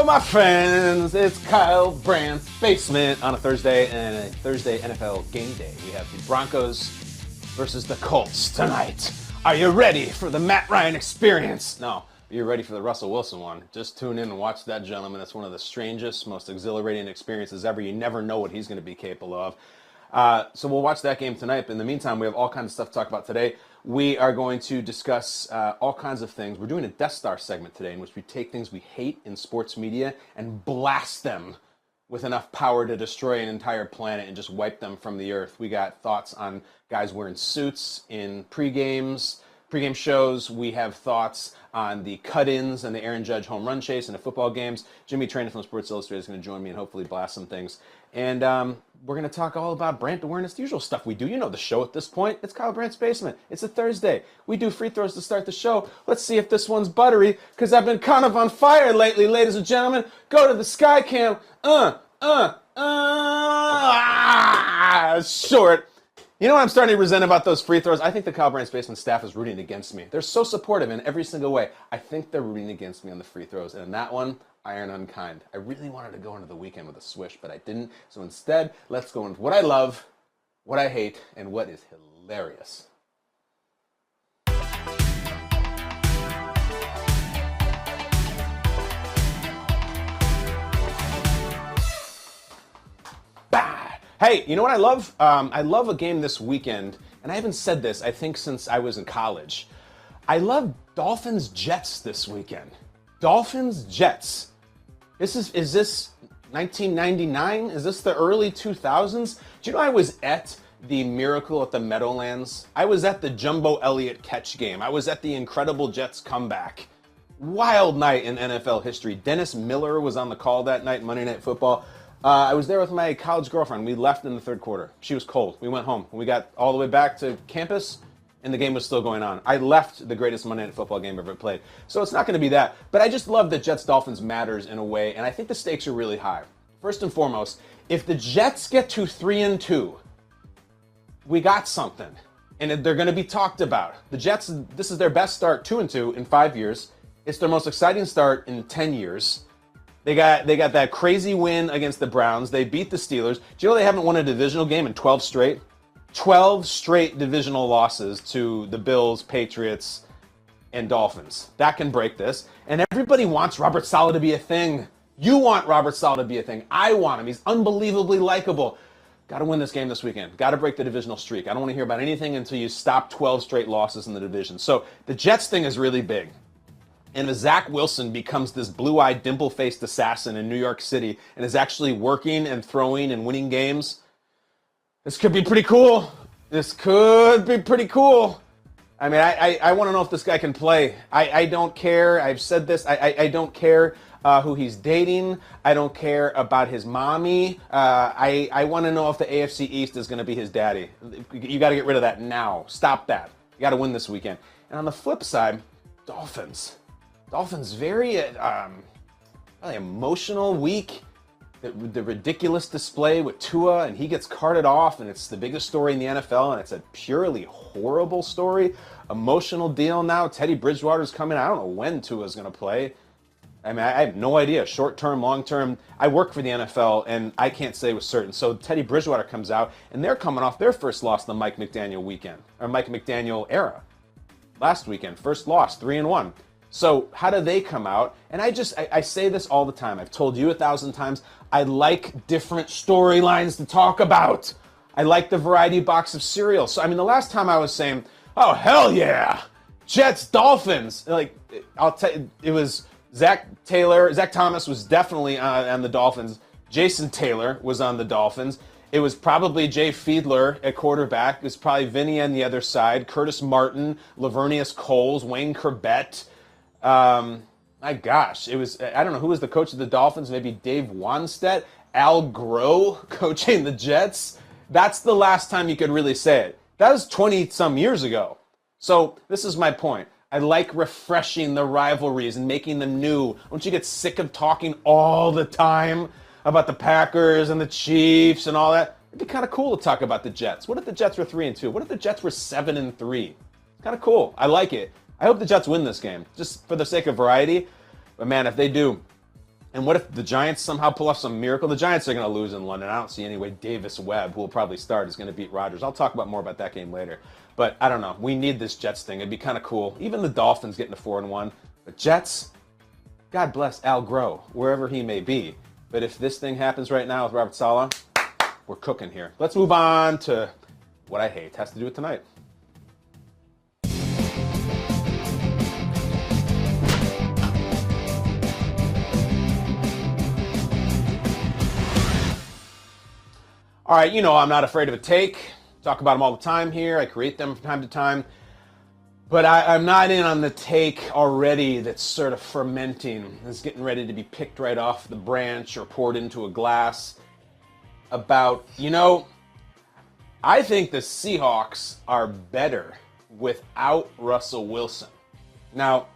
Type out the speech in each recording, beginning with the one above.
my friends, it's Kyle Brandt's Basement on a Thursday and a Thursday NFL game day. We have the Broncos versus the Colts tonight. Are you ready for the Matt Ryan experience? No, you're ready for the Russell Wilson one. Just tune in and watch that gentleman. It's one of the strangest, most exhilarating experiences ever. You never know what he's going to be capable of. So we'll watch that game tonight. But in the meantime, we have all kinds of stuff to talk about today. We are going to discuss all kinds of things. We're doing a Death Star segment today in which we take things we hate in sports media and blast them with enough power to destroy an entire planet and just wipe them from the earth. We got thoughts on guys wearing suits in pregame shows. We have thoughts on the cut-ins and the Aaron Judge home run chase in the football games. Jimmy Trainer from Sports Illustrated is going to join me and hopefully blast some things. And we're going to talk all about Brandt awareness, the usual stuff we do. You know the show at this point. It's Kyle Brandt's Basement. It's a Thursday. We do free throws to start the show. Let's see if this one's buttery, because I've been kind of on fire lately, ladies and gentlemen. Go to the sky cam. Short. You know what I'm starting to resent about those free throws? I think the Kyle Brandt's Basement staff is rooting against me. They're so supportive in every single way. I think they're rooting against me on the free throws. And in that one, iron unkind. I really wanted to go into the weekend with a swish, but I didn't. So instead, let's go into what I love, what I hate, and what is hilarious. Hey, you know what I love? I love a game this weekend, and I haven't said this, I think, since I was in college. I love Dolphins-Jets this weekend. Dolphins-Jets. Is this 1999? Is this the early 2000s? Do you know I was at the Miracle at the Meadowlands? I was at the Jumbo Elliott catch game. I was at the incredible Jets comeback. Wild night in NFL history. Dennis Miller was on the call that night, Monday Night Football. I was there with my college girlfriend. We left in the third quarter. She was cold. We went home. We got all the way back to campus, and the game was still going on. I left the greatest Monday Night Football game ever played. So it's not going to be that. But I just love that Jets-Dolphins matters in a way, and I think the stakes are really high. First and foremost, if the Jets get to 3-2, we got something, and they're going to be talked about. The Jets, this is their best start, 2-2 in 5 years. It's their most exciting start in 10 years. They got that crazy win against the Browns. They beat the Steelers. Do you know they haven't won a divisional game in 12 straight? 12 straight divisional losses to the Bills, Patriots, and Dolphins. That can break this. And everybody wants Robert Saleh to be a thing. You want Robert Saleh to be a thing. I want him. He's unbelievably likable. Got to win this game this weekend. Got to break the divisional streak. I don't want to hear about anything until you stop 12 straight losses in the division. So the Jets thing is really big. And if Zach Wilson becomes this blue-eyed, dimple-faced assassin in New York City and is actually working and throwing and winning games, this could be pretty cool. This could be pretty cool. I mean, I want to know if this guy can play. I don't care. I've said this. I don't care who he's dating. I don't care about his mommy. I want to know if the AFC East is going to be his daddy. You got to get rid of that now. Stop that. You got to win this weekend. And on the flip side, Dolphins, very emotional week. The ridiculous display with Tua, and he gets carted off, and it's the biggest story in the NFL, and it's a purely horrible story. Emotional deal now. Teddy Bridgewater's coming. I don't know when Tua's going to play. I mean, I have no idea. Short-term, long-term. I work for the NFL, and I can't say with certain. So Teddy Bridgewater comes out, and they're coming off their first loss in the Mike McDaniel weekend, or Mike McDaniel era. Last weekend, first loss, 3-1. So how do they come out? And I say this all the time. I've told you 1,000 times. I like different storylines to talk about. I like the variety box of cereal. So, I mean, the last time I was saying, oh, hell yeah, Jets, Dolphins. Like, I'll tell you, it was Zach Thomas was definitely on the Dolphins. Jason Taylor was on the Dolphins. It was probably Jay Fiedler at quarterback. It was probably Vinny on the other side. Curtis Martin, Lavernius Coles, Wayne Corbett. My gosh, it was, I don't know, who was the coach of the Dolphins? Maybe Dave Wanstedt, Al Groh coaching the Jets. That's the last time you could really say it. That was 20-some years ago. So this is my point. I like refreshing the rivalries and making them new. Don't you get sick of talking all the time about the Packers and the Chiefs and all that? It'd be kind of cool to talk about the Jets. What if the Jets were 3-2? What if the Jets were 7-3? Kind of cool. I like it. I hope the Jets win this game, just for the sake of variety. But man, if they do, And what if the Giants somehow pull off some miracle? The Giants are going to lose in London. I don't see any way Davis Webb, who will probably start, is going to beat Rodgers. I'll talk about more about that game later. But I don't know. We need this Jets thing. It'd be kind of cool. Even the Dolphins getting to 4-1. But Jets, God bless Al Groh, wherever he may be. But if this thing happens right now with Robert Saleh, we're cooking here. Let's move on to what I hate. It has to do with tonight. All right, you know I'm not afraid of a take. Talk about them all the time here. I create them from time to time. But I'm not in on the take already that's sort of fermenting. It's getting ready to be picked right off the branch or poured into a glass. About, I think the Seahawks are better without Russell Wilson. Now,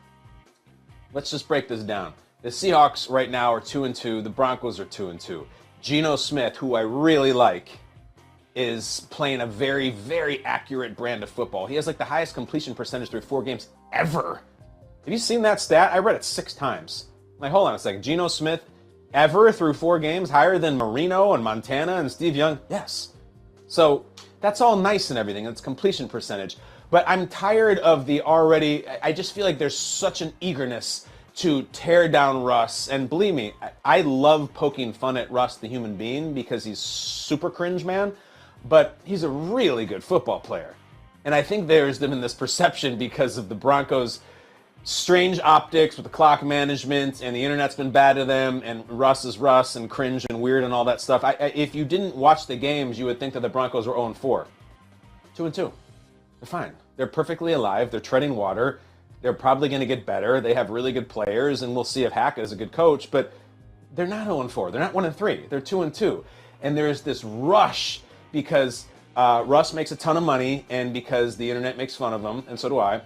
let's just break this down. The Seahawks right now are 2-2. The Broncos are 2-2. Geno Smith, who I really like, is playing a very, very accurate brand of football. He has like the highest completion percentage through 4 games ever. Have you seen that stat? I read it 6 times. Like, hold on a second. Geno Smith ever through 4 games higher than Marino and Montana and Steve Young? Yes. So that's all nice and everything. It's completion percentage. But I'm tired of I just feel like there's such an eagerness to tear down Russ. And believe me, I love poking fun at Russ, the human being, because he's super cringe, man. But he's a really good football player. And I think there's been this perception because of the Broncos' strange optics with the clock management, and the internet's been bad to them, and Russ is Russ, and cringe and weird and all that stuff. If you didn't watch the games, you would think that the Broncos were 0-4. 2-2. They're fine. They're perfectly alive. They're treading water. They're probably going to get better. They have really good players, and we'll see if Hackett is a good coach. But they're not 0-4. They're not 1-3. They're 2-2. And there's this rush because Russ makes a ton of money, and because the internet makes fun of him, and so do I.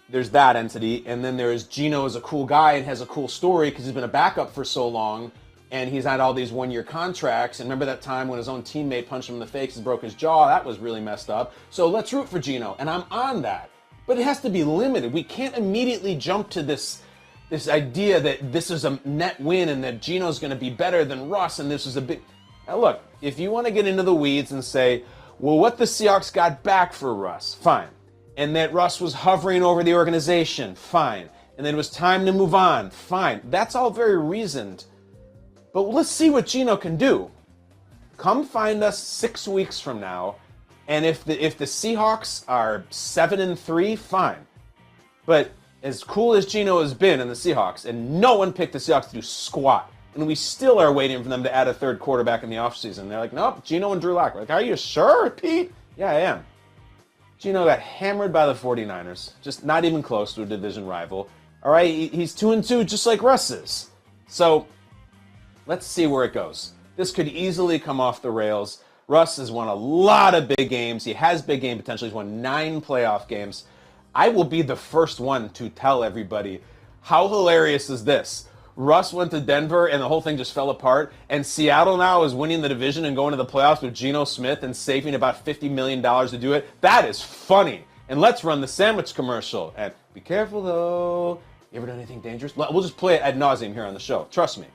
There's that entity, and then there's Geno is a cool guy and has a cool story because he's been a backup for so long, and he's had all these one-year contracts. And remember that time when his own teammate punched him in the face and broke his jaw? That was really messed up. So let's root for Geno, and I'm on that. But it has to be limited. We can't immediately jump to this idea that this is a net win and that Geno's going to be better than Russ, and this is a big... Now look, if you want to get into the weeds and say, well, what the Seahawks got back for Russ, fine. And that Russ was hovering over the organization, fine. And then it was time to move on, fine. That's all very reasoned. But let's see what Geno can do. Come find us 6 weeks from now, and if the Seahawks are 7-3, fine. But as cool as Geno has been in the Seahawks, and no one picked the Seahawks to do squat, and we still are waiting for them to add a third quarterback in the offseason. They're like, nope, Geno and Drew Lock. We're like, are you sure, Pete? Yeah, I am. Geno got hammered by the 49ers, just not even close to a division rival. All right, he's 2-2, just like Russ is. So let's see where it goes. This could easily come off the rails. Russ has won a lot of big games. He has big game potential. He's won 9 playoff games. I will be the first one to tell everybody, how hilarious is this? Russ went to Denver and the whole thing just fell apart, and Seattle now is winning the division and going to the playoffs with Geno Smith and saving about $50 million to do it. That is funny. And let's run the sandwich commercial. And be careful, though. You ever done anything dangerous? We'll just play it ad nauseum here on the show. Trust me.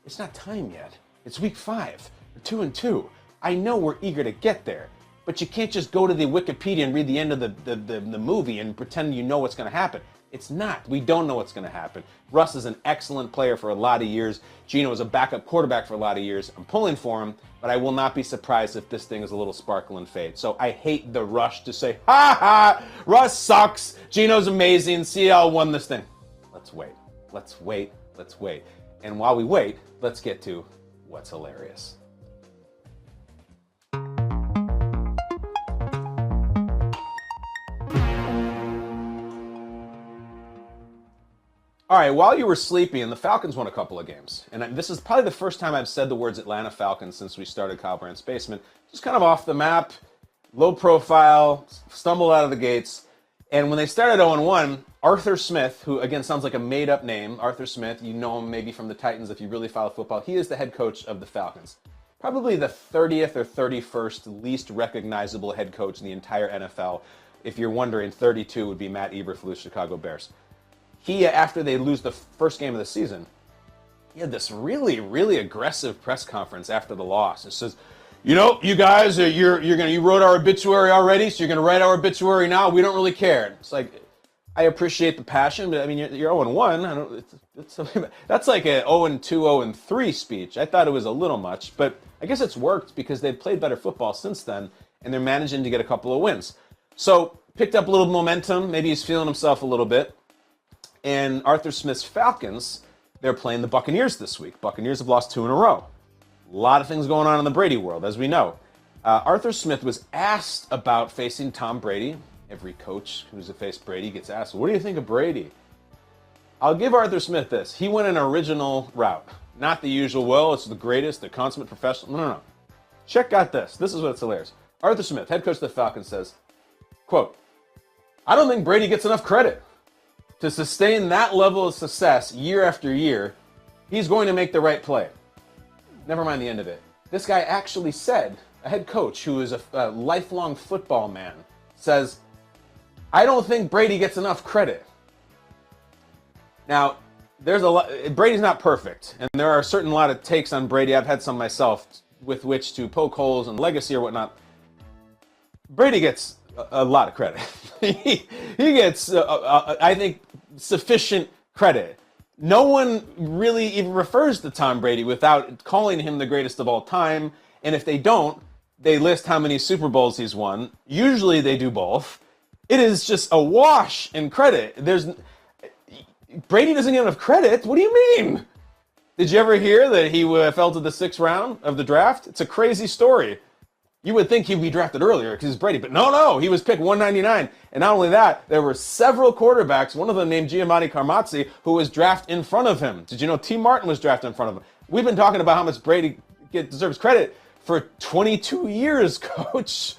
It's not time yet. It's week 5. We're 2-2. I know we're eager to get there, but you can't just go to the Wikipedia and read the end of the movie and pretend you know what's going to happen. It's not. We don't know what's going to happen. Russ is an excellent player for a lot of years. Geno is a backup quarterback for a lot of years. I'm pulling for him, but I will not be surprised if this thing is a little sparkle and fade. So I hate the rush to say, ha ha, Russ sucks, Geno's amazing, Seattle won this thing. Let's wait. Let's wait. Let's wait. And while we wait, let's get to what's hilarious. All right, while you were sleeping, the Falcons won a couple of games. And this is probably the first time I've said the words Atlanta Falcons since we started Kyle Brandt's Basement. Just kind of off the map, low profile, stumbled out of the gates. And when they started 0-1, Arthur Smith, who again sounds like a made-up name, Arthur Smith, you know him maybe from the Titans if you really follow football, he is the head coach of the Falcons. Probably the 30th or 31st least recognizable head coach in the entire NFL. If you're wondering, 32 would be Matt Eberflus, Chicago Bears. He, after they lose the first game of the season, he had this really, really aggressive press conference after the loss. It says, you know, you guys, you wrote our obituary already, so you're gonna write our obituary now. We don't really care. It's like, I appreciate the passion, but I mean, you're 0-1. I don't. That's like a 0-2, 0-3 speech. I thought it was a little much, but I guess it's worked because they've played better football since then, and they're managing to get a couple of wins. So picked up a little momentum. Maybe he's feeling himself a little bit. And Arthur Smith's Falcons, they're playing the Buccaneers this week. Buccaneers have lost 2 in a row. A lot of things going on in the Brady world, as we know. Arthur Smith was asked about facing Tom Brady. Every coach who's faced Brady gets asked, what do you think of Brady? I'll give Arthur Smith this. He went an original route. Not the usual, well, it's the greatest, the consummate professional. No. Check out this. This is what's hilarious. Arthur Smith, head coach of the Falcons, says, quote, I don't think Brady gets enough credit. To sustain that level of success year after year, he's going to make the right play. Never mind the end of it. This guy actually said, a head coach who is a lifelong football man, says, I don't think Brady gets enough credit. Now, there's a lot. Brady's not perfect, and there are a certain lot of takes on Brady. I've had some myself with which to poke holes in legacy or whatnot. Brady gets a lot of credit. he gets, I think, sufficient credit. No one really even refers to Tom Brady without calling him the greatest of all time, and if they don't, they list how many Super Bowls he's won. Usually they do both. It is just a wash in credit. Brady doesn't get enough credit. What do you mean? Did you ever hear that he fell to the 6th round of the draft? It's a crazy story. You would think he'd be drafted earlier because he's Brady, but no, he was picked 199. And not only that, there were several quarterbacks, one of them named Giamatti Carmazzi, who was drafted in front of him. Did you know T. Martin was drafted in front of him? We've been talking about how much Brady deserves credit for 22 years, coach.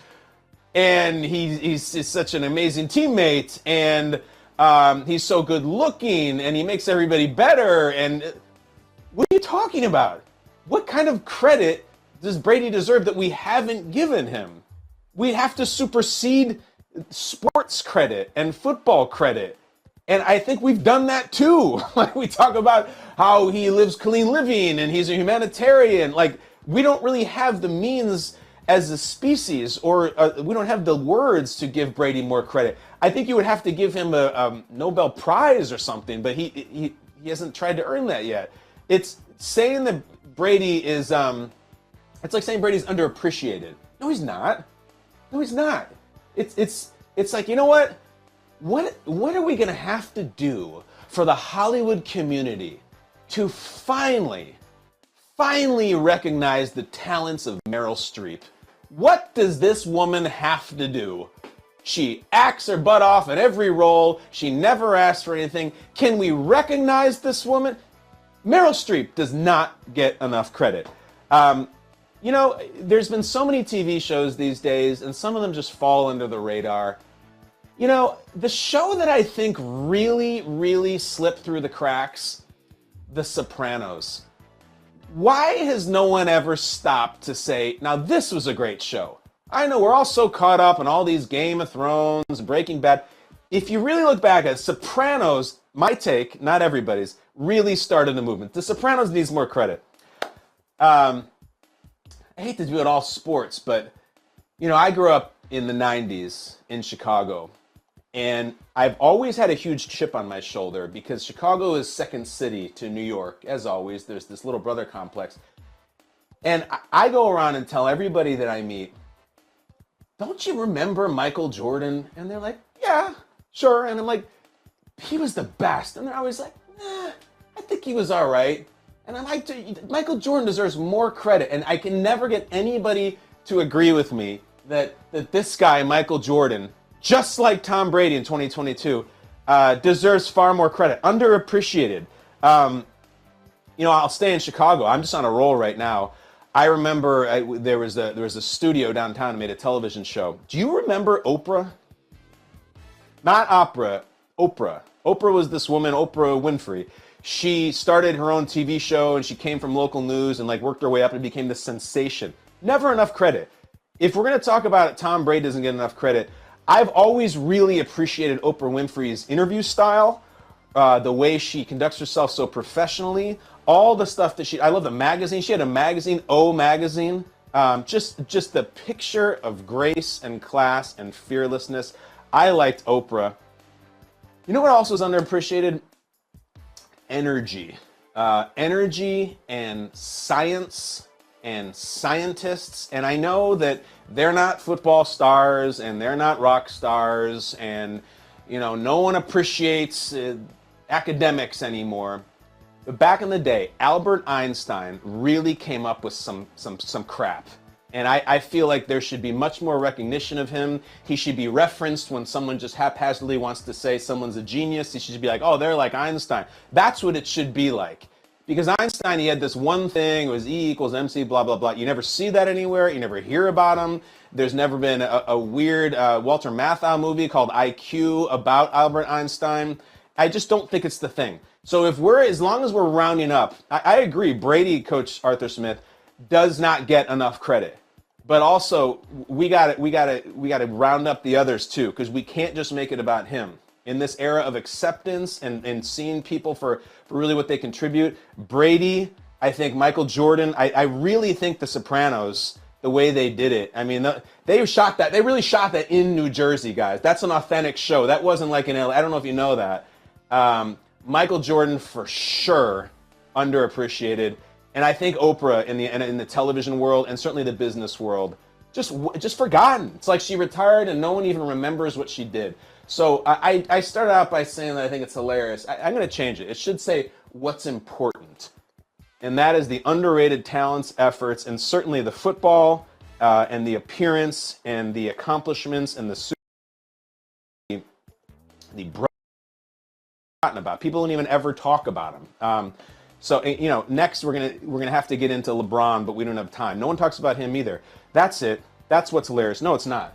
And he's such an amazing teammate, and he's so good looking, and he makes everybody better. And what are you talking about? What kind of credit does Brady deserve that we haven't given him? We have to supersede sports credit and football credit. And I think we've done that too. Like, we talk about how he lives clean living and he's a humanitarian. Like, we don't really have the means as a species, or we don't have the words to give Brady more credit. I think you would have to give him a Nobel Prize or something, but he hasn't tried to earn that yet. It's saying that Brady is, it's like saying Brady's underappreciated. No, he's not. No, he's not. It's like, you know what? What are we gonna have to do for the Hollywood community to finally recognize the talents of Meryl Streep? What does this woman have to do? She acts her butt off in every role. She never asks for anything. Can we recognize this woman? Meryl Streep does not get enough credit. You know, there's been so many TV shows these days, and some of them just fall under the radar. You know, the show that I think really, really slipped through the cracks, The Sopranos. Why has no one ever stopped to say, now this was a great show? I know we're all so caught up in all these Game of Thrones and Breaking Bad. If you really look back at Sopranos, my take, not everybody's, really started the movement. The Sopranos needs more credit. I hate to do it all sports, but, you know, I grew up in the 90s in Chicago. And I've always had a huge chip on my shoulder because Chicago is second city to New York. As always, there's this little brother complex. And I go around and tell everybody that I meet, don't you remember Michael Jordan? And they're like, yeah, sure. And I'm like, he was the best. And they're always like, I think he was all right. And I'm like, Michael Jordan deserves more credit. And I can never get anybody to agree with me that this guy, Michael Jordan, just like Tom Brady in 2022, deserves far more credit. Underappreciated. You know, I'll stay in Chicago. I'm just on a roll right now. I remember there was a studio downtown that made a television show. Do you remember Oprah? Not opera, Oprah. Oprah was this woman, Oprah Winfrey. She started her own TV show, and she came from local news and like worked her way up and became this sensation. Never enough credit. If we're going to talk about it, Tom Brady doesn't get enough credit. I've always really appreciated Oprah Winfrey's interview style, the way she conducts herself so professionally, all the stuff that I love the magazine. She had a magazine, O Magazine. Just the picture of grace and class and fearlessness. I liked Oprah. You know what also is underappreciated? Energy. Energy and science and scientists. And I know that they're not football stars and they're not rock stars, and no one appreciates academics anymore. But back in the day, Albert Einstein really came up with some crap. And I feel like there should be much more recognition of him. He should be referenced when someone just haphazardly wants to say someone's a genius. He should be like, oh, they're like Einstein. That's what it should be like. Because Einstein, he had this one thing, it was E equals MC, blah, blah, blah. You never see that anywhere. You never hear about him. There's never been a weird Walter Matthau movie called IQ about Albert Einstein. I just don't think it's the thing. So as long as we're rounding up, I agree, Brady, Coach Arthur Smith, does not get enough credit. But also, we got to round up the others too, because we can't just make it about him. In this era of acceptance and seeing people for really what they contribute, Brady, I think Michael Jordan, I really think The Sopranos, the way they did it. I mean, they really shot that in New Jersey, guys. That's an authentic show. That wasn't like in LA. I don't know if you know that. Michael Jordan, for sure, underappreciated. And I think Oprah in the television world and certainly the business world, just forgotten. It's like she retired and no one even remembers what she did. So I started out by saying that I think it's hilarious. I'm going to change it. It should say what's important. And that is the underrated talents, efforts, and certainly the football and the appearance and the accomplishments and the forgotten about. People don't even ever talk about them. So next we're gonna have to get into LeBron, but we don't have time. No one talks about him either. That's it. That's what's hilarious. No, it's not.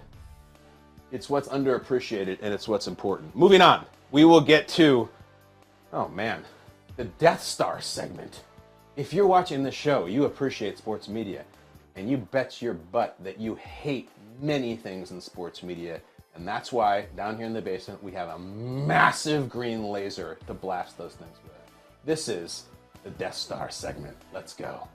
It's what's underappreciated, and it's what's important. Moving on, we will get to, the Death Star segment. If you're watching this show, you appreciate sports media, and you bet your butt that you hate many things in sports media, and that's why down here in the basement we have a massive green laser to blast those things with. This is the Death Star segment. Let's go.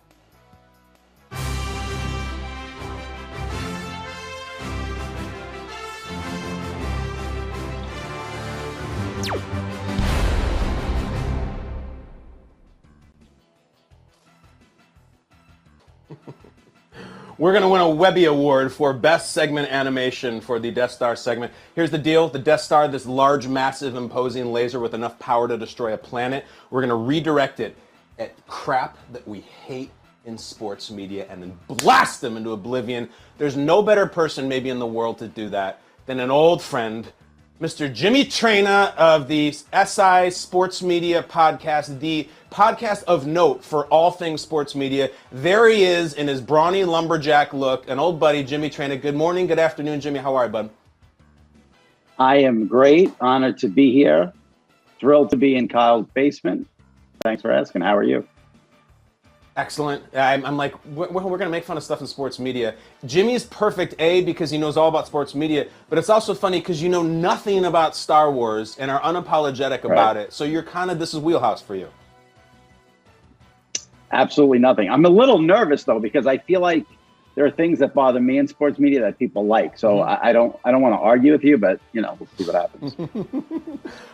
We're going to win a Webby Award for Best Segment Animation for the Death Star segment. Here's the deal. The Death Star, this large, massive, imposing laser with enough power to destroy a planet, we're going to redirect it at crap that we hate in sports media and then blast them into oblivion. There's no better person maybe in the world to do that than an old friend, Mr. Jimmy Traina of the SI Sports Media Podcast, the podcast of note for all things sports media. There he is in his brawny lumberjack look, an old buddy, Jimmy Traina. Good morning, good afternoon, Jimmy. How are you, bud? I am great. Honored to be here. Thrilled to be in Kyle's basement. Thanks for asking. How are you? Excellent. I'm like, we're going to make fun of stuff in sports media. Jimmy's perfect, A, because he knows all about sports media, but it's also funny because you know nothing about Star Wars and are unapologetic about it. So you're this is wheelhouse for you. Absolutely nothing. I'm a little nervous, though, because I feel like there are things that bother me in sports media that people like. So I don't want to argue with you, but, we'll see what happens.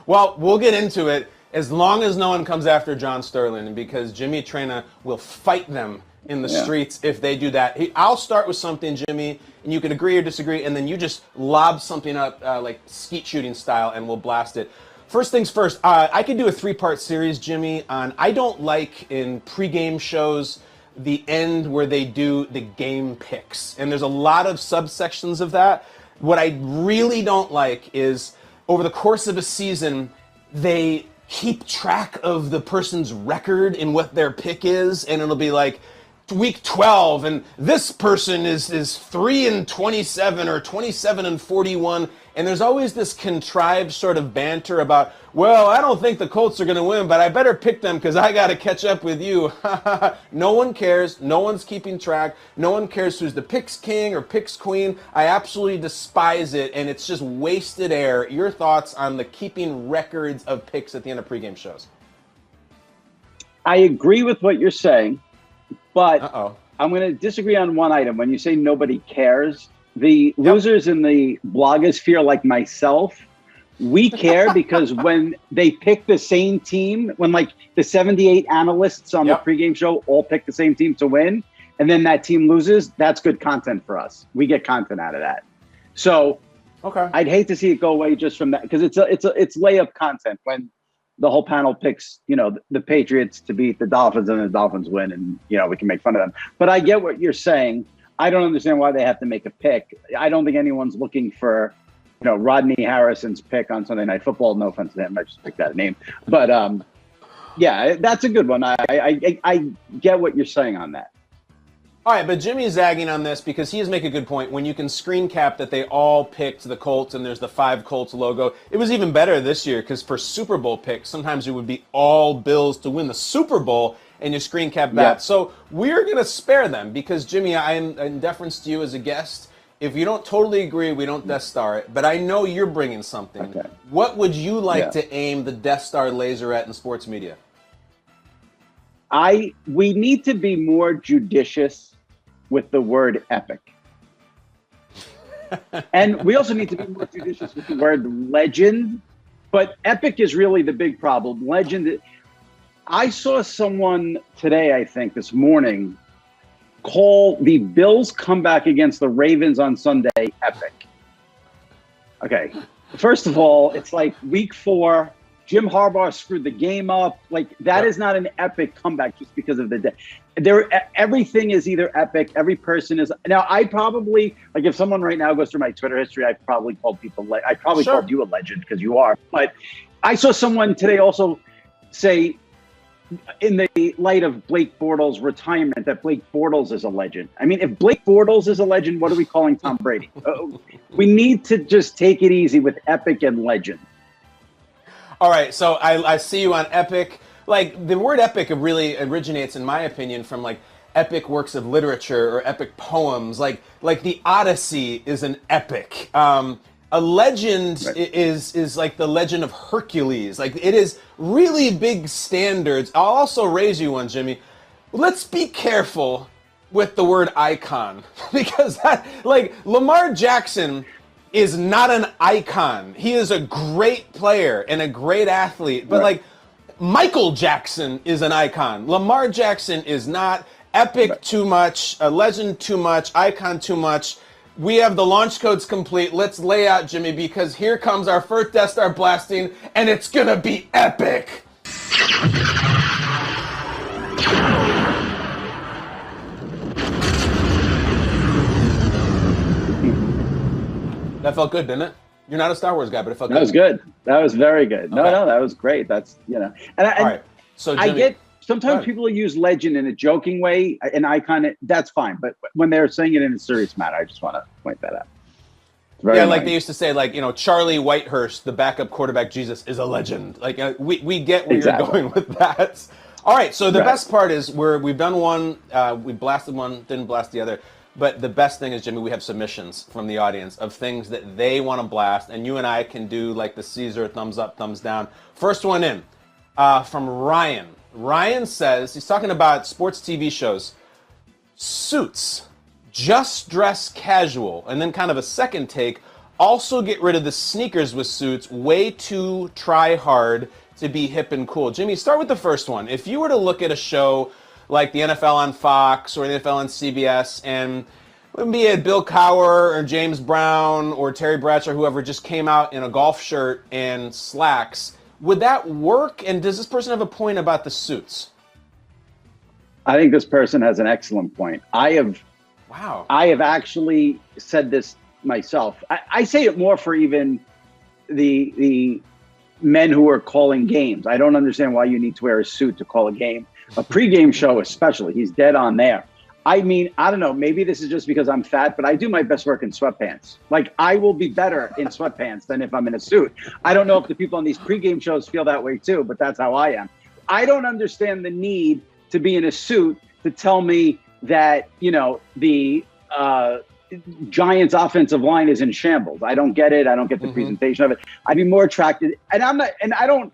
Well, we'll get into it. As long as no one comes after John Sterling, because Jimmy Traina will fight them in the streets if they do that. I'll start with something, Jimmy, and you can agree or disagree, and then you just lob something up like skeet shooting style, and we'll blast it. First things first, I could do a 3-part series, Jimmy, on I don't like in pregame shows the end where they do the game picks. And there's a lot of subsections of that. What I really don't like is over the course of a season, they keep track of the person's record and what their pick is, and it'll be like week 12 and this person is 3-27 or 27-41, and there's always this contrived sort of banter about, well, I don't think the Colts are going to win, but I better pick them because I got to catch up with you. No one cares. No one's keeping track. No one cares who's the picks king or picks queen. I absolutely despise it, and it's just wasted air. Your thoughts on the keeping records of picks at the end of pregame shows? I agree with what you're saying, but Uh-oh. I'm going to disagree on one item. When you say nobody cares, the losers in the blogosphere like myself, we care because when they pick the same team, when like the 78 analysts on the pregame show all pick the same team to win, and then that team loses, that's good content for us. We get content out of that. So I'd hate to see it go away just from that, because it's layup content when the whole panel picks, the Patriots to beat the Dolphins and the Dolphins win, and we can make fun of them. But I get what you're saying. I don't understand why they have to make a pick. I don't think anyone's looking for Rodney Harrison's pick on Sunday Night Football. No offense to him, I just picked that name. But yeah, that's a good one. I get what you're saying on that. All right, but Jimmy's zagging on this because he is making a good point. When you can screen cap that they all picked the Colts and there's the 5 Colts logo, it was even better this year because for Super Bowl picks, sometimes it would be all Bills to win the Super Bowl and you screen cap that. Yeah. So we're going to spare them because, Jimmy, I'm in deference to you as a guest. If you don't totally agree, we don't Death Star it. But I know you're bringing something. Okay. What would you like to aim the Death Star laser at in sports media? We need to be more judicious with the word epic. And we also need to be more judicious with the word legend. But epic is really the big problem. Legend. I saw someone today, I think this morning, call the Bills' comeback against the Ravens on Sunday epic. Okay. First of all, it's like week 4. Jim Harbaugh screwed the game up. Like, that is not an epic comeback just because of the day. Everything is either epic. Every person is. Now, I probably, like, if someone right now goes through my Twitter history, I probably called people. I probably called you a legend because you are. But I saw someone today also say, in the light of Blake Bortles' retirement, that Blake Bortles is a legend. I mean, if Blake Bortles is a legend, what are we calling Tom Brady? We need to just take it easy with epic and legend. All right, so I see you on epic. Like, the word epic really originates, in my opinion, from like epic works of literature or epic poems. Like the Odyssey is an epic. A legend is like the legend of Hercules. Like, it is really big standards. I'll also raise you one, Jimmy. Let's be careful with the word icon because that, like, Lamar Jackson is not an icon. He is a great player and a great athlete, but like Michael Jackson is an icon. Lamar Jackson is not. Epic too much, a legend too much, icon too much. We have the launch codes complete. Let's lay out, Jimmy, because here comes our first Death Star blasting, and it's gonna be epic. That felt good, didn't it? You're not a Star Wars guy, but it felt good. That was good. That was very good. No, that was great. That's, And all right. So Jimmy, I get sometimes people use legend in a joking way, an icon. That's fine. But when they're saying it in a serious manner, I just want to point that out. Yeah, like they used to say, like, Charlie Whitehurst, the backup quarterback Jesus, is a legend. Like, we get where you're going with that. All right, so the best part is we've done one, we blasted one, didn't blast the other. But the best thing is, Jimmy, we have submissions from the audience of things that they want to blast, and you and I can do like the Caesar, thumbs up, thumbs down. First one in, from Ryan. Ryan says, he's talking about sports TV shows. Suits, just dress casual, and then kind of a second take, also get rid of the sneakers with suits, way too try hard to be hip and cool. Jimmy, start with the first one. If you were to look at a show like the NFL on Fox or the NFL on CBS, and be it Bill Cowher or James Brown or Terry Bradshaw, whoever just came out in a golf shirt and slacks, would that work? And does this person have a point about the suits? I think this person has an excellent point. I have actually said this myself. I say it more for even the men who are calling games. I don't understand why you need to wear a suit to call a game. A pregame show especially, he's dead on there. I mean, I don't know, maybe this is just because I'm fat, but I do my best work in sweatpants. Like, I will be better in sweatpants than if I'm in a suit. I don't know if the people on these pregame shows feel that way too, but that's how I am. I don't understand the need to be in a suit to tell me that, the Giants offensive line is in shambles. I don't get it. I don't get the presentation of it. I'd be more attracted. And I don't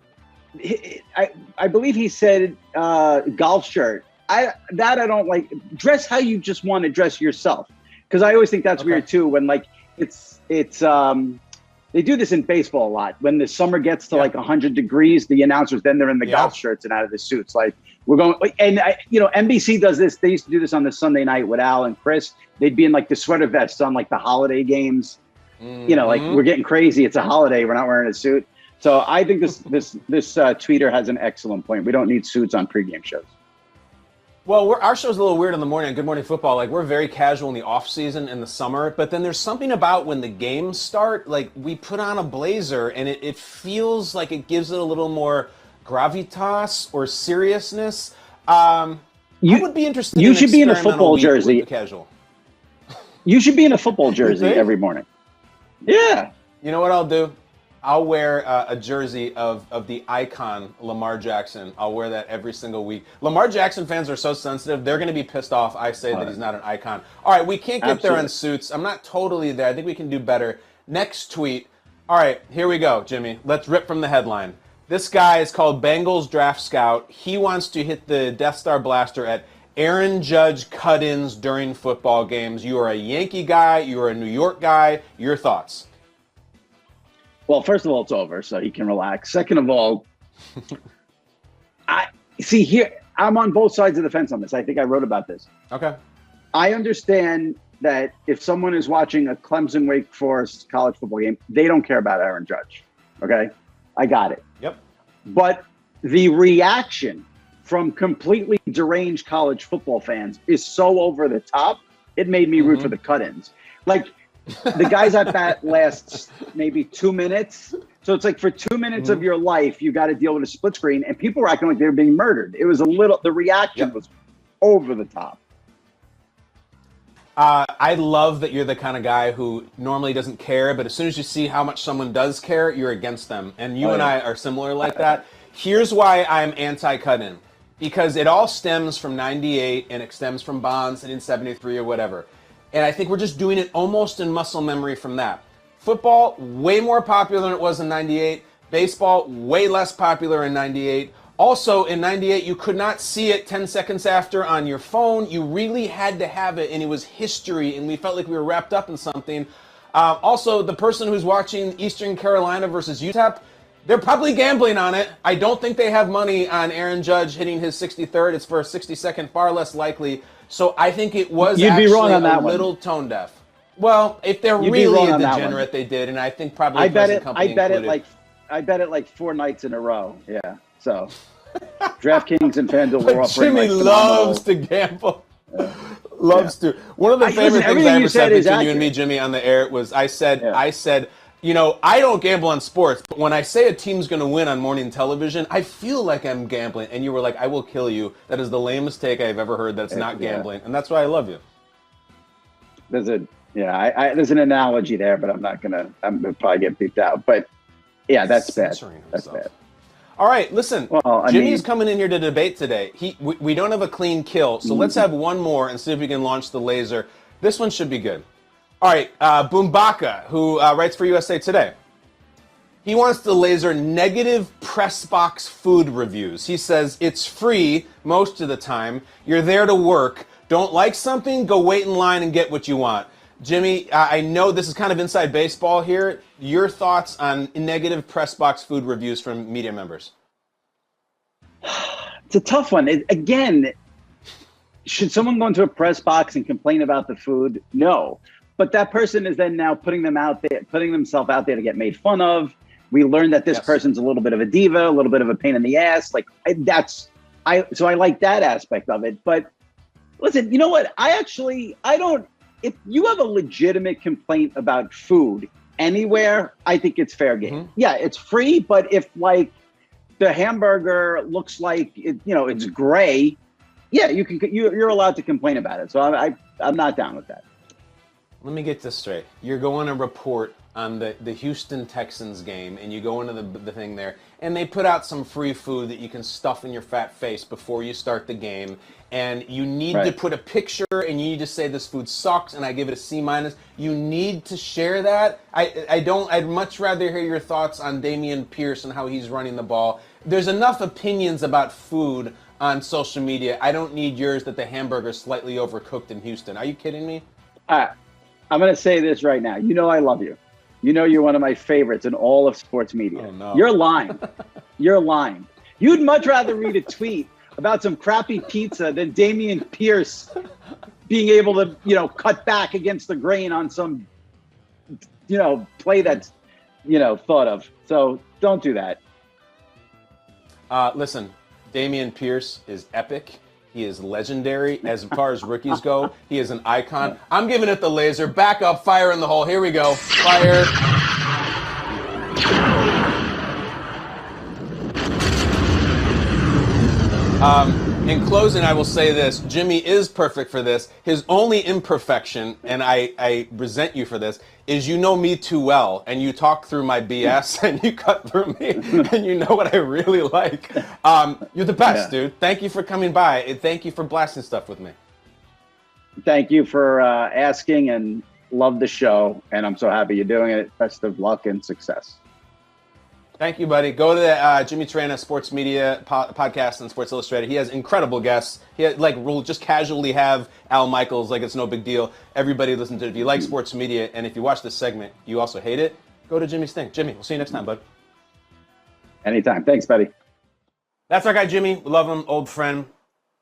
I believe he said golf shirt. I don't like. Dress how you just want to dress yourself, because I always think that's weird too. When like it's they do this in baseball a lot. When the summer gets to like 100 degrees, the announcers then they're in the golf shirts and out of the suits. Like we're going, and NBC does this. They used to do this on the Sunday night with Al and Chris. They'd be in like the sweater vests on like the holiday games. Like we're getting crazy. It's a holiday. We're not wearing a suit. So I think this tweeter has an excellent point. We don't need suits on pregame shows. Well, our show's a little weird in the morning on Good Morning Football. Like, we're very casual in the off season in the summer, but then there's something about when the games start, like, we put on a blazer, and it feels like it gives it a little more gravitas or seriousness. I would be interested You should be in a football jersey. Casual. You should be in a football jersey every morning. Yeah. You know what I'll do? I'll wear a jersey of the icon Lamar Jackson. I'll wear that every single week. Lamar Jackson fans are so sensitive. They're going to be pissed off I say that he's not an icon. All right, we can't get there on suits. I'm not totally there. I think we can do better. Next tweet. All right, here we go, Jimmy. Let's rip from the headline. This guy is called Bengals Draft Scout. He wants to hit the Death Star blaster at Aaron Judge cut-ins during football games. You are a Yankee guy. You are a New York guy. Your thoughts? Well, first of all, it's over, so he can relax. Second of all, I see here. I'm on both sides of the fence on this. I think I wrote about this. Okay. I understand that if someone is watching a Clemson Wake Forest college football game, they don't care about Aaron Judge. Okay, I got it. Yep. But the reaction from completely deranged college football fans is so over the top. It made me root for the cut-ins. Like. The guys at bat lasts maybe 2 minutes. So it's like for 2 minutes of your life, you got to deal with a split screen, and people were acting like they were being murdered. It was the reaction was over the top. I love that you're the kind of guy who normally doesn't care, but as soon as you see how much someone does care, you're against them. And you and I are similar like that. Here's why I'm anti-cut-in. Because it all stems from 98, and it stems from Bonds and in 73 or whatever. And I think we're just doing it almost in muscle memory from that. Football, way more popular than it was in 98. Baseball, way less popular in 98. Also, in 98, you could not see it 10 seconds after on your phone. You really had to have it, and it was history, and we felt like we were wrapped up in something. Also, the person who's watching Eastern Carolina versus UTEP, they're probably gambling on it. I don't think they have money on Aaron Judge hitting his 63rd. It's for a 60-second, far less likely. So I think it was actually a little tone deaf. Well, if they're really a degenerate, they did, and I think probably I bet it like 4 nights in a row. Yeah. So DraftKings and FanDuel were offering. Jimmy loves to gamble. Loves to. One of the favorite things I ever said between you and me, Jimmy, on the air was I said, I don't gamble on sports, but when I say a team's going to win on morning television, I feel like I'm gambling. And you were like, I will kill you. That is the lamest take I've ever heard. That's not gambling. And that's why I love you. There's an analogy there, but I'm going to probably get beeped out. But yeah, that's bad. That's bad. All right, listen. Well, Jimmy's coming in here to debate today. We don't have a clean kill, so let's have one more and see if we can launch the laser. This one should be good. All right, Boombaka, who writes for USA Today. He wants to laser negative press box food reviews. He says it's free most of the time. You're there to work. Don't like something? Go wait in line and get what you want. Jimmy, I know this is kind of inside baseball here. Your thoughts on negative press box food reviews from media members? It's a tough one. Again, should someone go into a press box and complain about the food? No. But that person is then now putting themselves out there to get made fun of. We learned that this person's a little bit of a diva, a little bit of a pain in the ass. So I like that aspect of it. But listen, you know what? If you have a legitimate complaint about food anywhere, I think it's fair game. Mm-hmm. Yeah, it's free, but if like the hamburger looks like it's gray, yeah, you're allowed to complain about it. So I'm not down with that. Let me get this straight. You're going to report on the Houston Texans game, and you go into the thing there, and they put out some free food that you can stuff in your fat face before you start the game, and you need to put a picture, and you need to say this food sucks, and I give it a C-. You need to share that. I'd much rather hear your thoughts on Damian Pierce and how he's running the ball. There's enough opinions about food on social media. I don't need yours that the hamburger's slightly overcooked in Houston. Are you kidding me? I'm going to say this right now. You know I love you. You know you're one of my favorites in all of sports media. Oh, no. You're lying. You're lying. You'd much rather read a tweet about some crappy pizza than Damian Pierce being able to, cut back against the grain on some, play that's, thought of. So don't do that. Listen, Damian Pierce is epic. He is legendary. As far as rookies go, he is an icon. I'm giving it the laser. Back up, fire in the hole. Here we go. Fire. In closing, I will say this. Jimmy is perfect for this. His only imperfection, and I resent you for this, is you know me too well, and you talk through my BS, and you cut through me, and you know what I really like. You're the best, dude. Thank you for coming by, and thank you for blasting stuff with me. Thank you for asking, and love the show, and I'm so happy you're doing it. Best of luck and success. Thank you, buddy. Go to the Jimmy Trana Sports Media podcast on Sports Illustrated. He has incredible guests. We'll just casually have Al Michaels like it's no big deal. Everybody listen to it. If you like sports media, and if you watch this segment, you also hate it, go to Jimmy's thing. Jimmy, we'll see you next time, bud. Anytime. Thanks, buddy. That's our guy, Jimmy. We love him, old friend.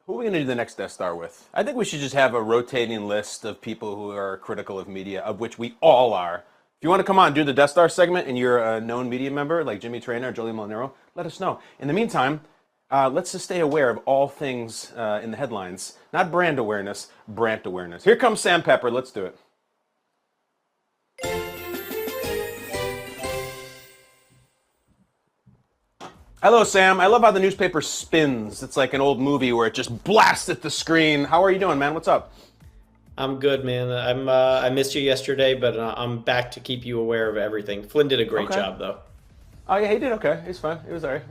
Who are we going to do the next Death Star with? I think we should just have a rotating list of people who are critical of media, of which we all are. If you want to come on and do the Death Star segment and you're a known media member like Jimmy Traynor or Jolie Molinaro, let us know. In the meantime, let's just stay aware of all things in the headlines. Not brand awareness, Brandt awareness. Here comes Sam Pepper. Let's do it. Hello, Sam. I love how the newspaper spins. It's like an old movie where it just blasts at the screen. How are you doing, man? What's up? I'm good, man. I missed you yesterday, but I'm back to keep you aware of everything. Flynn did a great job, though. Oh, yeah, he did okay. He's fine. It was all right.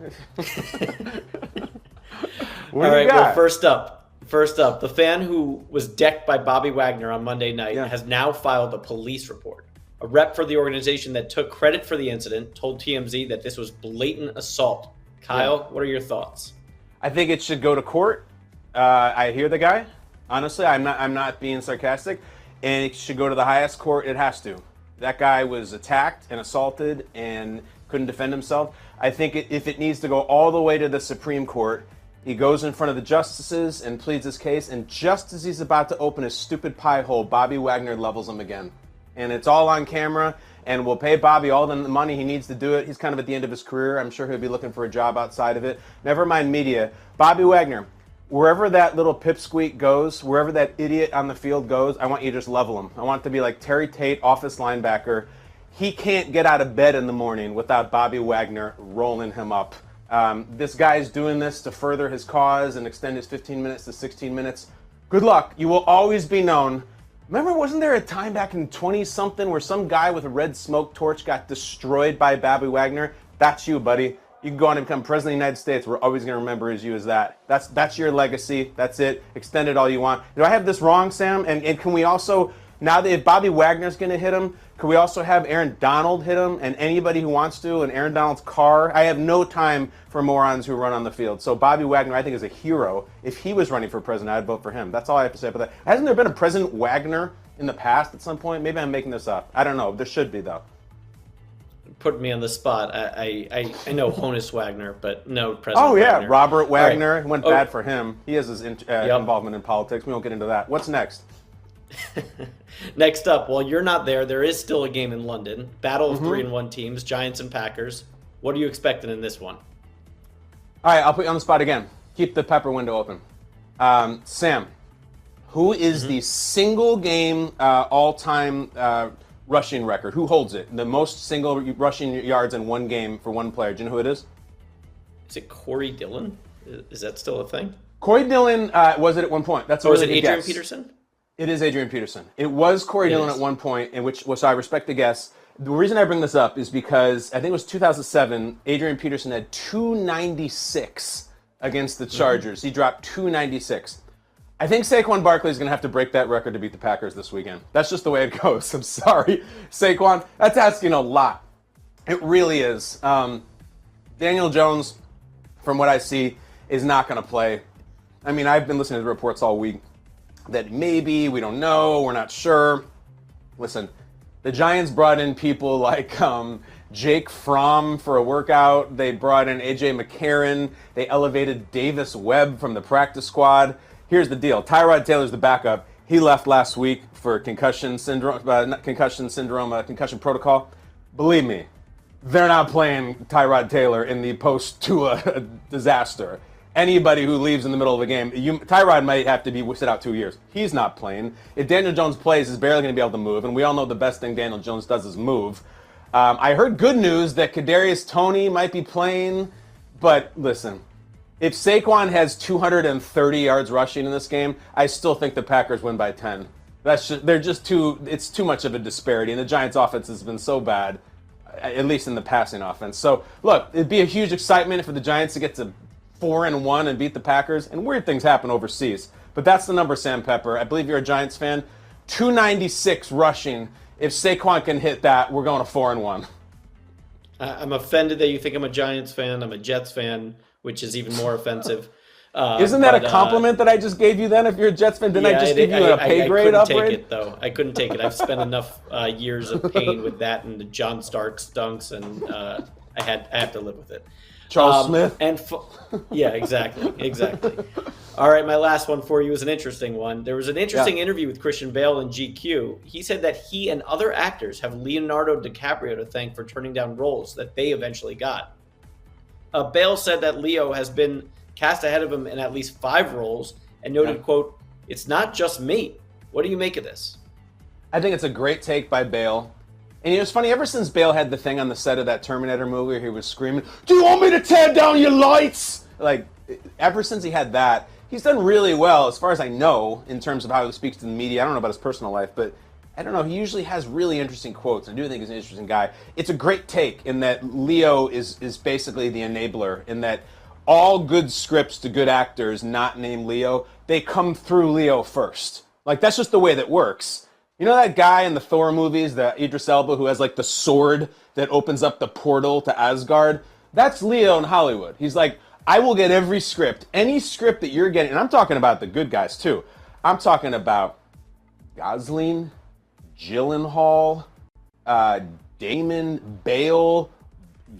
All right, well, first up, the fan who was decked by Bobby Wagner on Monday night has now filed a police report. A rep for the organization that took credit for the incident told TMZ that this was blatant assault. Kyle, what are your thoughts? I think it should go to court. I hear the guy. Honestly, I'm not being sarcastic, and it should go to the highest court. It has to. That guy was attacked and assaulted and couldn't defend himself. I think if it needs to go all the way to the Supreme Court, he goes in front of the justices and pleads his case, and just as he's about to open his stupid pie hole, Bobby Wagner levels him again. And it's all on camera, and we'll pay Bobby all the money he needs to do it. He's kind of at the end of his career. I'm sure he'll be looking for a job outside of it. Never mind media. Bobby Wagner, wherever that little pipsqueak goes, wherever that idiot on the field goes, I want you to just level him. I want it to be like Terry Tate, office linebacker. He can't get out of bed in the morning without Bobby Wagner rolling him up. This guy's doing this to further his cause and extend his 15 minutes to 16 minutes. Good luck. You will always be known. Remember, wasn't there a time back in 20-something where some guy with a red smoke torch got destroyed by Bobby Wagner? That's you, buddy. You can go on and become president of the United States. We're always going to remember you as that. That's your legacy. That's it. Extend it all you want. Do I have this wrong, Sam? And can we also, now that if Bobby Wagner's going to hit him, can we also have Aaron Donald hit him and anybody who wants to, and Aaron Donald's car? I have no time for morons who run on the field. So Bobby Wagner, I think, is a hero. If he was running for president, I'd vote for him. That's all I have to say about that. Hasn't there been a President Wagner in the past at some point? Maybe I'm making this up. I don't know. There should be, though. Put me on the spot. I know Honus Wagner, but no President Oh, yeah. Wagner. Robert Wagner. Right. Went bad for him. He has his involvement in politics. We won't get into that. What's next? Next up, while you're not there is still a game in London. Battle of 3-1 teams, Giants and Packers. What are you expecting in this one? All right, I'll put you on the spot again. Keep the Pepper window open. Sam, who is the single game all-time rushing record? Who holds it? The most single rushing yards in one game for one player. Do you know who it is? Is it Corey Dillon? Is that still a thing? Corey Dillon was it at one point. That's or is it Adrian Peterson? It is Adrian Peterson. It was Corey Dillon at one point, in which, so I respect the guess. The reason I bring this up is because I think it was 2007, Adrian Peterson had 296 against the Chargers. He dropped 296. I think Saquon Barkley is going to have to break that record to beat the Packers this weekend. That's just the way it goes. I'm sorry, Saquon. That's asking a lot. It really is. Daniel Jones, from what I see, is not going to play. I mean, I've been listening to the reports all week that maybe, we don't know, we're not sure. Listen, the Giants brought in people like Jake Fromm for a workout. They brought in A.J. McCarron. They elevated Davis Webb from the practice squad. Here's the deal. Tyrod Taylor's the backup. He left last week for concussion protocol. Believe me, they're not playing Tyrod Taylor in the post-Tua disaster. Anybody who leaves in the middle of a game, Tyrod might have to be sit out 2 years. He's not playing. If Daniel Jones plays, he's barely going to be able to move, and we all know the best thing Daniel Jones does is move. I heard good news that Kadarius Toney might be playing, but listen, if Saquon has 230 yards rushing in this game, I still think the Packers win by 10. It's too much of a disparity, and the Giants' offense has been so bad, at least in the passing offense. So, look, it'd be a huge excitement for the Giants to get to 4-1 and beat the Packers, and weird things happen overseas. But that's the number, Sam Pepper. I believe you're a Giants fan. 296 rushing. If Saquon can hit that, we're going to 4-1. I'm offended that you think I'm a Giants fan. I'm a Jets fan, which is even more offensive. Isn't that a compliment that I just gave you then? If you're a Jets fan, didn't I just give you a pay grade upgrade? I couldn't take it, though. I couldn't take it. I've spent enough years of pain with that and the John Starks dunks, and I have to live with it. Charles Smith. Yeah, exactly. All right, my last one for you is an interesting one. There was an interesting interview with Christian Bale in GQ. He said that he and other actors have Leonardo DiCaprio to thank for turning down roles that they eventually got. Bale said that Leo has been cast ahead of him in at least 5 roles and noted, quote, "It's not just me. What do you make of this?" I think it's a great take by Bale. And it's funny, ever since Bale had the thing on the set of that Terminator movie where he was screaming, "Do you want me to tear down your lights?" Like, ever since he had that, he's done really well, as far as I know, in terms of how he speaks to the media. I don't know about his personal life, but I don't know. He usually has really interesting quotes. I do think he's an interesting guy. It's a great take in that Leo is basically the enabler, in that all good scripts to good actors not named Leo, they come through Leo first. Like, that's just the way that works. You know that guy in the Thor movies, the Idris Elba, who has like the sword that opens up the portal to Asgard? That's Leo in Hollywood. He's like, I will get every script, any script that you're getting, and I'm talking about the good guys too. I'm talking about Gosling, Gyllenhaal, Damon, Bale,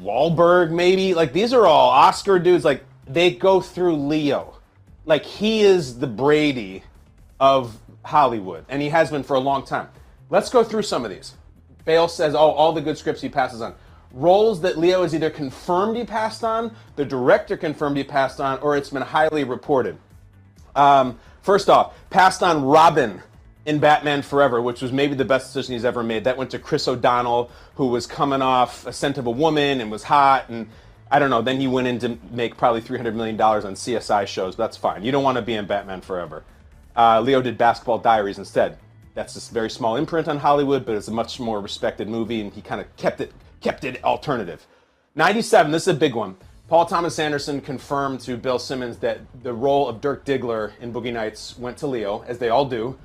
Wahlberg, maybe. Like, these are all Oscar dudes. Like, they go through Leo. Like, he is the Brady of Hollywood, and he has been for a long time. Let's go through some of these. Bale says, all the good scripts he passes on. Roles that Leo has either confirmed he passed on, the director confirmed he passed on, or it's been highly reported. First off, passed on Robin in Batman Forever, which was maybe the best decision he's ever made. That went to Chris O'Donnell, who was coming off A Scent of a Woman and was hot, and I don't know, then he went in to make probably $300 million on CSI shows, but that's fine. You don't want to be in Batman Forever. Leo did Basketball Diaries instead. That's a very small imprint on Hollywood, but it's a much more respected movie, and he kind of kept it alternative. 97, this is a big one. Paul Thomas Anderson confirmed to Bill Simmons that the role of Dirk Diggler in Boogie Nights went to Leo, as they all do.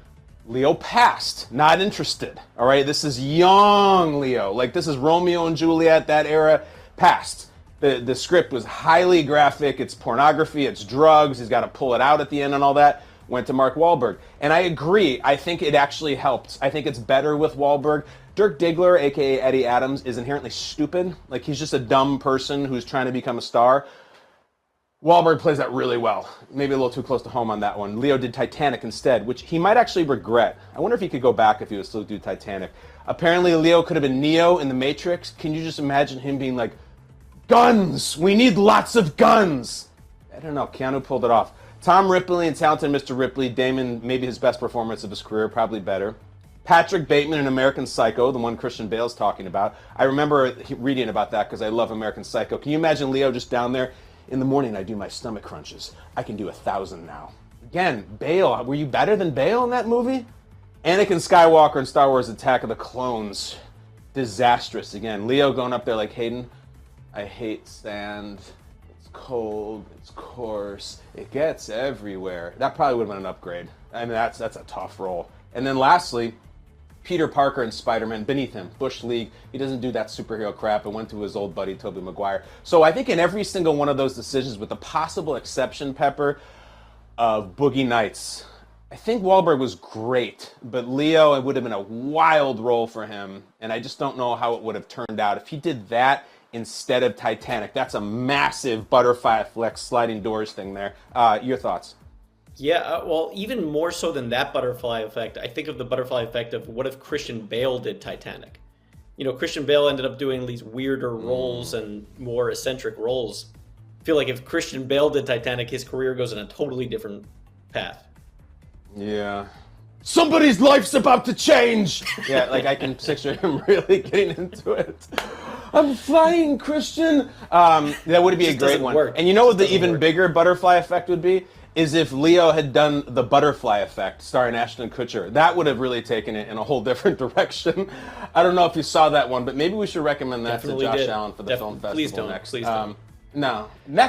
Leo passed, not interested. All right, this is young Leo. Like, this is Romeo and Juliet, that era, passed. The script was highly graphic. It's pornography, it's drugs. He's got to pull it out at the end and all that. Went to Mark Wahlberg. And I agree. I think it actually helped. I think it's better with Wahlberg. Dirk Diggler, a.k.a. Eddie Adams, is inherently stupid. Like, he's just a dumb person who's trying to become a star. Wahlberg plays that really well. Maybe a little too close to home on that one. Leo did Titanic instead, which he might actually regret. I wonder if he could go back if he would still do Titanic. Apparently, Leo could have been Neo in The Matrix. Can you just imagine him being like, guns! We need lots of guns! I don't know. Keanu pulled it off. Tom Ripley and Talented Mr. Ripley. Damon, maybe his best performance of his career, probably better. Patrick Bateman in American Psycho, the one Christian Bale's talking about. I remember reading about that because I love American Psycho. Can you imagine Leo just down there? In the morning, I do my stomach crunches. I can do 1,000 now. Again, Bale. Were you better than Bale in that movie? Anakin Skywalker in Star Wars Attack of the Clones. disastrous again. Leo going up there like, Hayden, I hate sand. It's cold. It's coarse. It gets everywhere. That probably would have been an upgrade. I mean, that's a tough role. And then lastly, Peter Parker and Spider-Man beneath him. Bush League. He doesn't do that superhero crap and went to his old buddy, Tobey Maguire. So I think in every single one of those decisions, with the possible exception, Pepper, of Boogie Nights, I think Wahlberg was great, but Leo, it would have been a wild role for him, and I just don't know how it would have turned out. If he did that instead of Titanic, that's a massive butterfly effect sliding doors thing there. Your thoughts? Yeah, well, even more so than that butterfly effect, I think of the butterfly effect of what if Christian Bale did Titanic? You know, Christian Bale ended up doing these weirder roles and more eccentric roles. I feel like if Christian Bale did Titanic, his career goes in a totally different path. Yeah. Somebody's life's about to change! Yeah, like I can picture him really getting into it. I'm flying, Christian! That would be a great one. Work. And you know what the even bigger butterfly effect would be? Is if Leo had done the Butterfly Effect, starring Ashton Kutcher. That would have really taken it in a whole different direction. I don't know if you saw that one, but maybe we should recommend that Definitely to Josh did. Allen for the film festival Please don't. next. Please don't. No,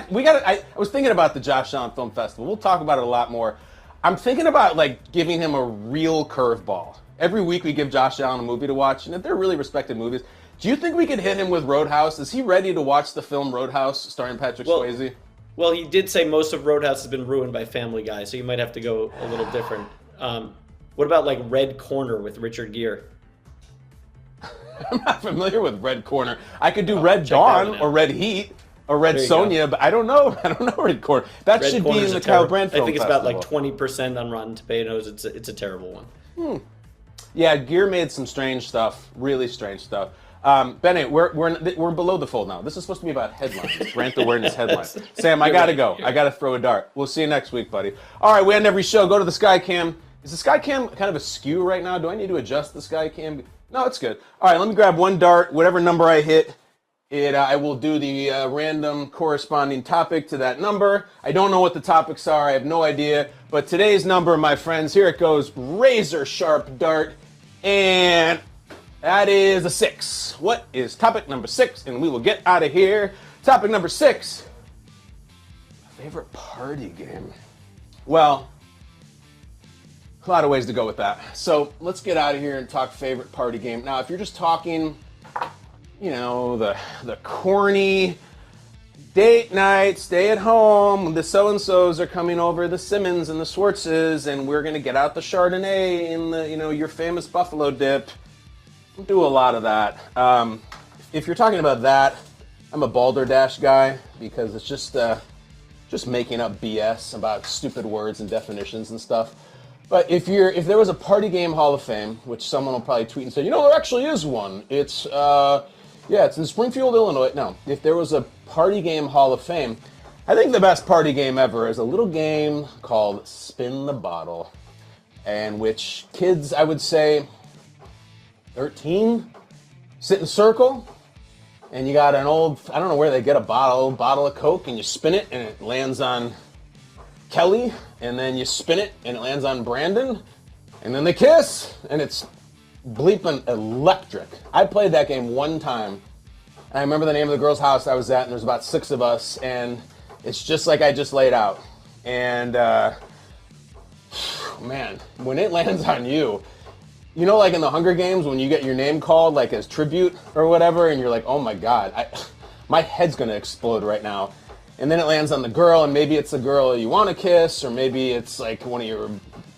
we got. I was thinking about the Josh Allen Film Festival. We'll talk about it a lot more. I'm thinking about like giving him a real curveball. Every week we give Josh Allen a movie to watch, and if they're really respected movies, do you think we could hit him with Roadhouse? Is he ready to watch the film Roadhouse starring Patrick Swayze? Well, he did say most of Roadhouse has been ruined by Family Guy, so you might have to go a little different. What about like Red Corner with Richard Gere? I'm not familiar with Red Corner. I could do Red Dawn or Red Heat or Red Sonja, but I don't know. I don't know Red Corner. That Red should be in the Kyle Brandt Film Festival. I think it's about like 20% on Rotten Tomatoes. It's a terrible one. Yeah, Gere made some strange stuff, really strange stuff. Bennett, we're below the fold now. This is supposed to be about headlines, brand awareness headlines. Sam, I gotta go. I gotta throw a dart. We'll see you next week, buddy. All right, we end every show. Go to the Skycam. Is the Skycam kind of askew right now? Do I need to adjust the Skycam? No, it's good. All right, let me grab one dart. Whatever number I hit, I will do the random corresponding topic to that number. I don't know what the topics are. I have no idea. But today's number, my friends, here it goes. Razor sharp dart. And that is a 6. What is topic number 6? And we will get out of here. Topic number 6. Favorite party game? Well, a lot of ways to go with that. So let's get out of here and talk favorite party game. Now, if you're just talking, you know, the corny date night, stay at home, the so-and-sos are coming over, the Simmons and the Swartzes, and we're going to get out the Chardonnay in the, you know, your famous buffalo dip. Do a lot of that. If you're talking about that, I'm a balderdash guy because it's just making up BS about stupid words and definitions and stuff. But if there was a party game Hall of Fame, which someone will probably tweet and say, you know, there actually is one. It's it's in Springfield, Illinois. No, if there was a party game Hall of Fame, I think the best party game ever is a little game called Spin the Bottle, and which kids, I would say, 13, sit in a circle, and you got an old, I don't know where they get a bottle of Coke, and you spin it, and it lands on Kelly, and then you spin it, and it lands on Brandon, and then they kiss, and it's bleeping electric. I played that game one time, and I remember the name of the girl's house I was at, and there's about 6 of us, and it's just like I just laid out. And, man, when it lands on you, you know, like in the Hunger Games, when you get your name called, like as tribute or whatever, and you're like, oh my God, my head's gonna explode right now. And then it lands on the girl, and maybe it's the girl you want to kiss, or maybe it's like one of your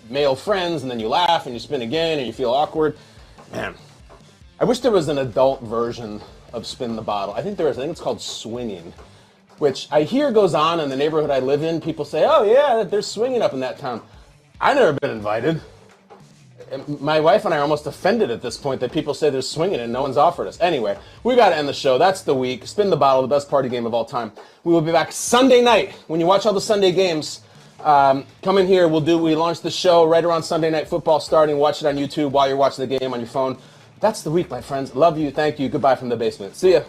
male friends, and then you laugh and you spin again and you feel awkward. Man, I wish there was an adult version of Spin the Bottle. I think there is. I think it's called Swinging, which I hear goes on in the neighborhood I live in. People say, oh yeah, there's swinging up in that town. I've never been invited. My wife and I are almost offended at this point that people say there's swinging and no one's offered us. Anyway, we got to end the show. That's the week. Spin the Bottle, the best party game of all time. We will be back Sunday night. When you watch all the Sunday games, come in here. We launch the show right around Sunday Night Football starting. Watch it on YouTube while you're watching the game on your phone. That's the week, my friends. Love you. Thank you. Goodbye from the basement. See ya.